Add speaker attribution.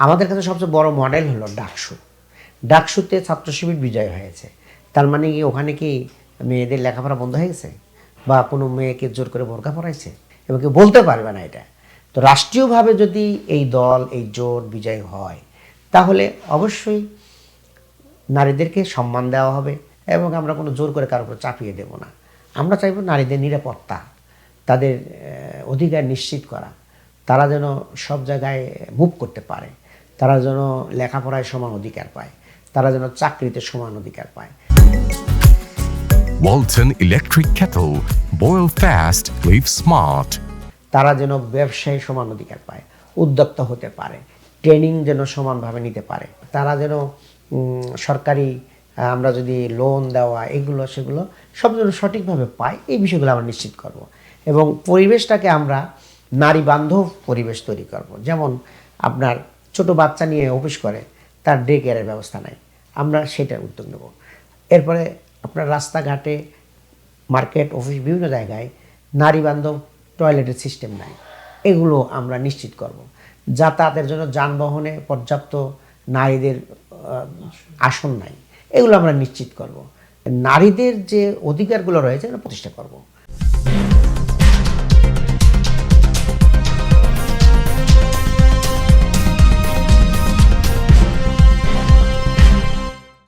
Speaker 1: আমাদের কাছে সবচেয়ে বড় মডেল হলো ডাকসু। ডাকসুতে ছাত্র শিবির বিজয় হয়েছে, তার মানে কি ওখানে কি মেয়েদের লেখাপড়া বন্ধ হয়ে গেছে, বা কোনো মেয়েকে জোর করে বোরকা পরাইছে? এবং কেউ বলতে পারবে না এটা। তো রাষ্ট্রীয়ভাবে যদি এই দল, এই জোট বিজয় হয়, তাহলে অবশ্যই নারীদেরকে সম্মান দেওয়া হবে এবং আমরা কোনো জোর করে কারোর উপর চাপিয়ে দেব না। আমরা চাইব নারীদের নিরাপত্তা, তাদের অধিকার নিশ্চিত করা, তারা যেন সব জায়গায় মুভ করতে পারে, তারা যেন লেখাপড়ায় সমান অধিকার পায়, তারা যেন চাকরিতে সমান অধিকার পায়।
Speaker 2: Walton Electric Kettle. Boil fast, live smart.
Speaker 1: তারা যেন ব্যবসায় সমান অধিকার পায়, উদ্যোক্তা হতে পারে, ট্রেনিং যেন সমানভাবে নিতে পারে, তারা যেন সরকারি আমরা যদি লোন দেওয়া এগুলো সেগুলো সব যেন সঠিকভাবে পায়, এই বিষয়গুলো আমরা নিশ্চিত করব। এবং পরিবেশটাকে আমরা নারী বান্ধব পরিবেশ তৈরি করব। যেমন আপনার ছোট বাচ্চা নিয়ে অফিস করে, তার ডে কেয়ারের ব্যবস্থা নাই, আমরা সেটার উদ্যোগ নেব। এরপরে আপনার রাস্তাঘাটে, মার্কেট, অফিস, বিভিন্ন জায়গায় নারী বান্ধব টয়লেটের সিস্টেম নাই, এগুলো আমরা নিশ্চিত করব। যাতায়াতের জন্য যানবাহনে পর্যাপ্ত নারীদের আসন নাই, এগুলো আমরা নিশ্চিত করব। নারীদের যে অধিকারগুলো রয়েছে এগুলো প্রতিষ্ঠা করব।